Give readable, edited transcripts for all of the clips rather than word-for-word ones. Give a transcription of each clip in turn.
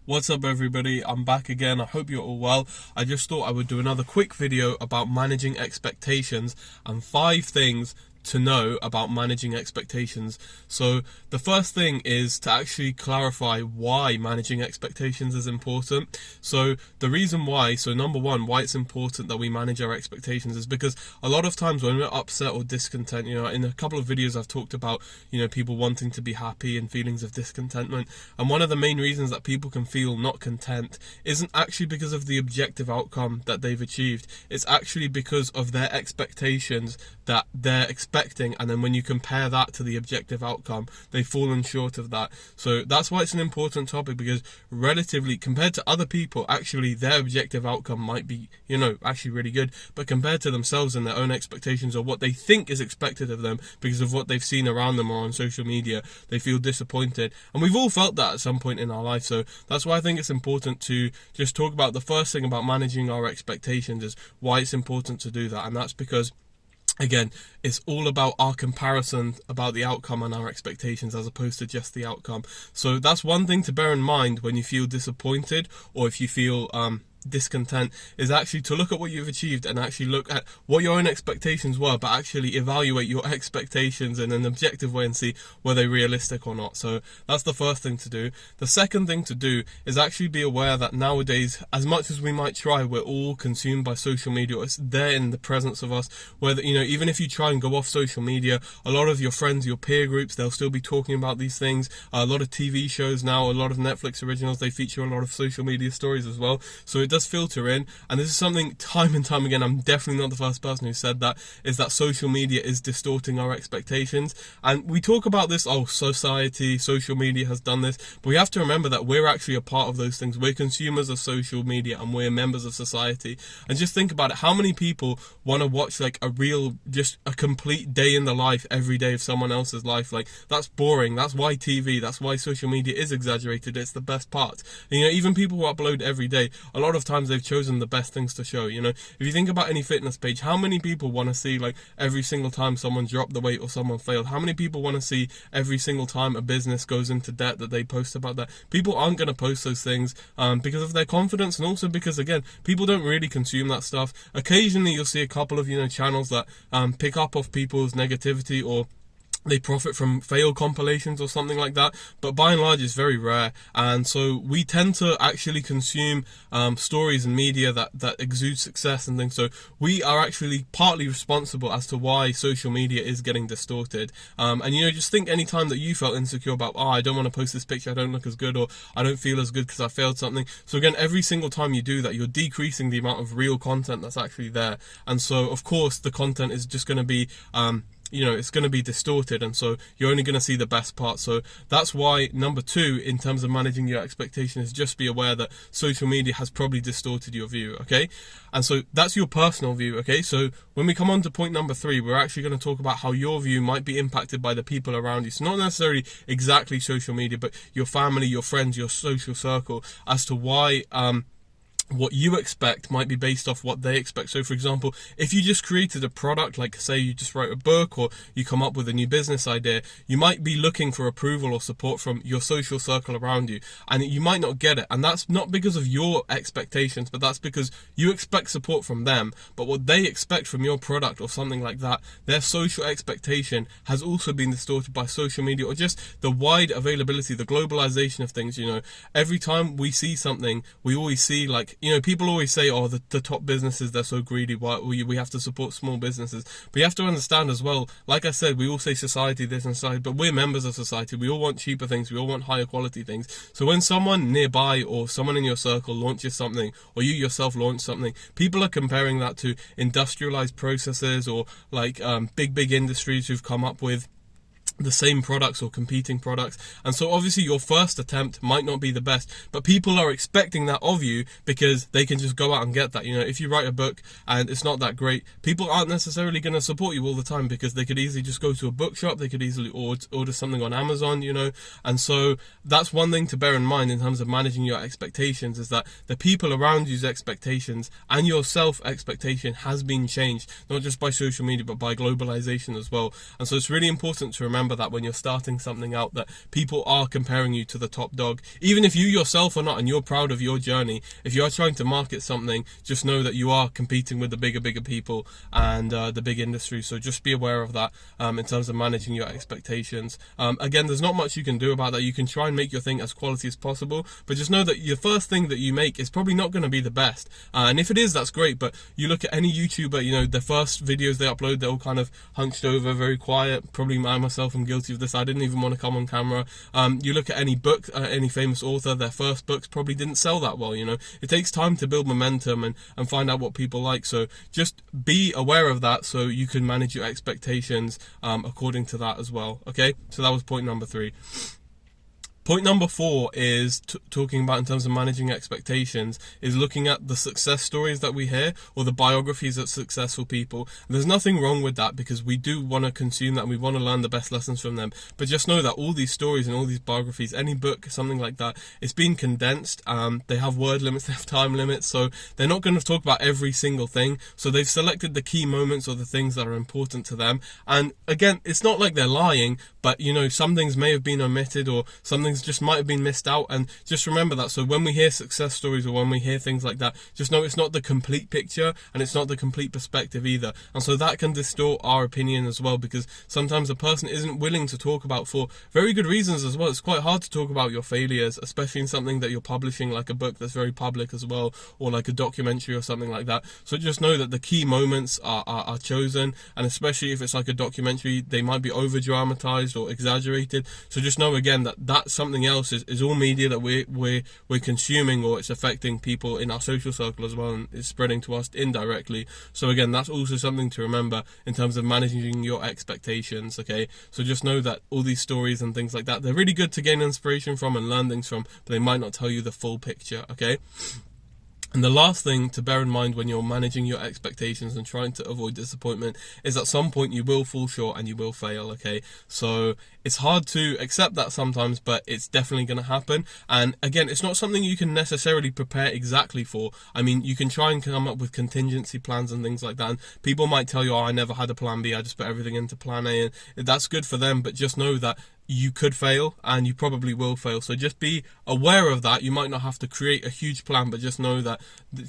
What's up everybody, I'm back again. I hope you're all well. I just thought I would do another quick video about managing expectations and 5 things to know about managing expectations. So the first thing is to actually clarify why managing expectations is important. So the reason why, number one, why it's important that we manage our expectations is because a lot of times when we're upset or discontent, in a couple of videos I've talked about, people wanting to be happy and feelings of discontentment. And one of the main reasons that people can feel not content isn't actually because of the objective outcome that they've achieved. It's actually because of their expectations that they're expecting, and then when you compare that to the objective outcome, they've fallen short of that. So that's why it's an important topic, because relatively compared to other people, actually their objective outcome might be, actually really good, but compared to themselves and their own expectations or what they think is expected of them because of what they've seen around them or on social media, they feel disappointed. And we've all felt that at some point in our life. So that's why I think it's important to just talk about the first thing about managing our expectations, is why it's important to do that. And that's because, again, it's all about our comparison about the outcome and our expectations as opposed to just the outcome. So that's one thing to bear in mind when you feel disappointed or if you feel discontent, is actually to look at what you've achieved and actually look at what your own expectations were, but actually evaluate your expectations in an objective way and see were they realistic or not. So that's the first thing to do. The second thing to do is actually be aware that nowadays, as much as we might try, we're all consumed by social media. It's there in the presence of us, whether even if you try and go off social media, a lot of your friends, your peer groups, they'll still be talking about these things. A lot of TV shows now, a lot of Netflix originals, they feature a lot of social media stories as well. So it does filter in, and this is something time and time again, I'm definitely not the first person who said that, is that social media is distorting our expectations. And we talk about this, society, social media has done this, but we have to remember that we're actually a part of those things. We're consumers of social media and we're members of society. And just think about it, how many people want to watch like just a complete day in the life every day of someone else's life? Like, that's boring. That's why TV, that's why social media is exaggerated. It's the best part. And, even people who upload every day, a lot of times they've chosen the best things to show. If you think about any fitness page, how many people want to see like every single time someone dropped the weight or someone failed? How many people want to see every single time a business goes into debt that they post about that? People aren't going to post those things because of their confidence, and also because, again, people don't really consume that stuff. Occasionally you'll see a couple of channels that pick up off people's negativity, or they profit from fail compilations or something like that, but by and large it's very rare. And so we tend to actually consume stories and media that exude success and things. So we are actually partly responsible as to why social media is getting distorted. And just think any time that you felt insecure about, I don't want to post this picture, I don't look as good, or I don't feel as good because I failed something. So again, every single time you do that, you're decreasing the amount of real content that's actually there. And so of course the content is just going to be it's going to be distorted, and so you're only going to see the best part. So that's why number 2 in terms of managing your expectations is just be aware that social media has probably distorted your view, okay? And so that's your personal view, okay? So when we come on to point number 3, we're actually going to talk about how your view might be impacted by the people around you. So not necessarily exactly social media, but your family, your friends, your social circle, as to why what you expect might be based off what they expect. So for example, if you just created a product, like say you just wrote a book or you come up with a new business idea, you might be looking for approval or support from your social circle around you, and you might not get it. And that's not because of your expectations, but that's because you expect support from them, but what they expect from your product or something like that, their social expectation has also been distorted by social media, or just the wide availability, the globalization of things. Every time we see something, we always see like, people always say, the top businesses, they're so greedy, why we have to support small businesses. But you have to understand as well, like I said, we all say society this and society, but we're members of society. We all want cheaper things, we all want higher quality things. So when someone nearby or someone in your circle launches something, or you yourself launch something, people are comparing that to industrialized processes, or like big industries who've come up with the same products or competing products. And so obviously your first attempt might not be the best, but people are expecting that of you because they can just go out and get that. If you write a book and it's not that great, people aren't necessarily going to support you all the time, because they could easily just go to a bookshop, they could easily order something on Amazon, and so that's one thing to bear in mind in terms of managing your expectations, is that the people around you's expectations and your self expectation has been changed, not just by social media but by globalization as well. And so it's really important to remember remember that when you're starting something out, that people are comparing you to the top dog. Even if you yourself are not and you're proud of your journey, if you are trying to market something, just know that you are competing with the bigger people and the big industry. So just be aware of that in terms of managing your expectations. Again, there's not much you can do about that. You can try and make your thing as quality as possible, but just know that your first thing that you make is probably not going to be the best. And if it is, that's great. But you look at any YouTuber, you know, the first videos they upload, they're all kind of hunched over, very quiet. Probably myself, I'm guilty of this. I didn't even want to come on camera. You look at any book, any famous author, their first books probably didn't sell that well. You know, it takes time to build momentum and find out what people like. So just be aware of that so you can manage your expectations according to that as well. Okay, so that was point number 3. Point number 4 is talking about, in terms of managing expectations, is looking at the success stories that we hear, or the biographies of successful people. And there's nothing wrong with that, because we do want to consume that and we want to learn the best lessons from them. But just know that all these stories and all these biographies, any book, something like that, it's been condensed. They have word limits, they have time limits, so they're not going to talk about every single thing. So they've selected the key moments or the things that are important to them. And again, it's not like they're lying, but you know, some things may have been omitted, or some things just might have been missed out. And just remember that. So when we hear success stories, or when we hear things like that, just know it's not the complete picture and it's not the complete perspective either. And so that can distort our opinion as well, because sometimes a person isn't willing to talk about, for very good reasons as well. It's quite hard to talk about your failures, especially in something that you're publishing, like a book that's very public as well, or like a documentary or something like that. So just know that the key moments are chosen, and especially if it's like a documentary, they might be over dramatized or exaggerated. So just know again that that's something else is all media that we're consuming, or it's affecting people in our social circle as well, and it's spreading to us indirectly. So again, that's also something to remember in terms of managing your expectations. Okay, so just know that all these stories and things like that, they're really good to gain inspiration from and learn things from, but they might not tell you the full picture. Okay. And the last thing to bear in mind when you're managing your expectations and trying to avoid disappointment is at some point you will fall short and you will fail, okay? So it's hard to accept that sometimes, but it's definitely going to happen. And again, it's not something you can necessarily prepare exactly for. I mean, you can try and come up with contingency plans and things like that. And people might tell you, oh, I never had a plan B, I just put everything into plan A. And that's good for them, but just know that you could fail, and you probably will fail. So just be aware of that. You might not have to create a huge plan, but just know that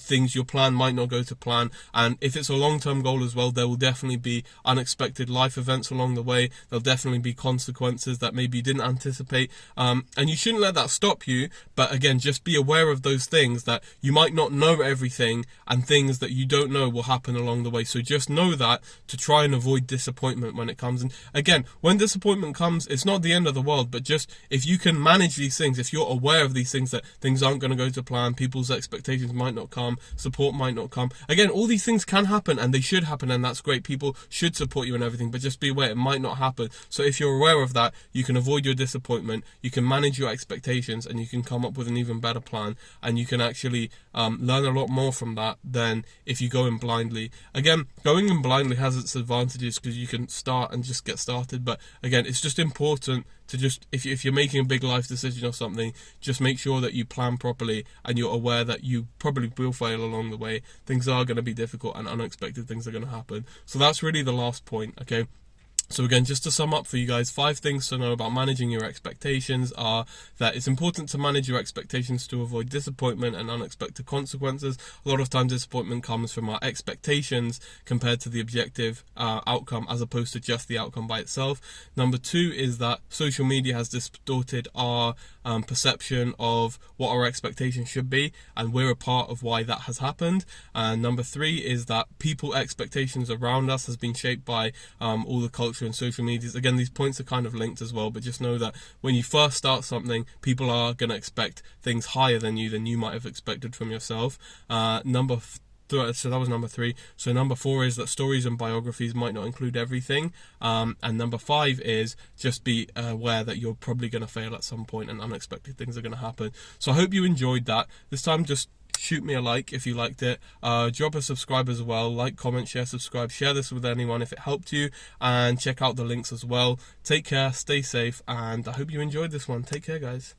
your plan might not go to plan. And if it's a long-term goal as well, there will definitely be unexpected life events along the way. There'll definitely be consequences that maybe you didn't anticipate. And you shouldn't let that stop you. But again, just be aware of those things, that you might not know everything, and things that you don't know will happen along the way. So just know that, to try and avoid disappointment when it comes. And again, when disappointment comes, it's not the end of the world, but just if you can manage these things, if you're aware of these things, that things aren't going to go to plan, people's expectations might not come, support might not come. Again, all these things can happen, and they should happen, and that's great. People should support you and everything, but just be aware it might not happen. So if you're aware of that, you can avoid your disappointment, you can manage your expectations, and you can come up with an even better plan, and you can actually learn a lot more from that than if you go in blindly. Again, going in blindly has its advantages, because you can start and just get started, but again, it's just important to just, if you're making a big life decision or something, just make sure that you plan properly, and you're aware that you probably will fail along the way. Things are going to be difficult, and unexpected things are going to happen. So that's really the last point, okay? So again, just to sum up for you guys, 5 things to know about managing your expectations are that it's important to manage your expectations to avoid disappointment and unexpected consequences. A lot of times disappointment comes from our expectations compared to the objective outcome, as opposed to just the outcome by itself. Number 2 is that social media has distorted our perception of what our expectations should be, and we're a part of why that has happened. And number 3 is that people expectations around us has been shaped by all the culture and social medias. Again, these points are kind of linked as well, but just know that when you first start something, people are going to expect things higher than you might have expected from yourself. So that was number 3. So number 4 is that stories and biographies might not include everything. And number 5 is just be aware that you're probably going to fail at some point, and unexpected things are going to happen. So I hope you enjoyed that. This time, just shoot me a like if you liked it. Drop a subscribe as well. Like, comment, share, subscribe. Share this with anyone if it helped you, and check out the links as well. Take care, stay safe, and I hope you enjoyed this one. Take care, guys.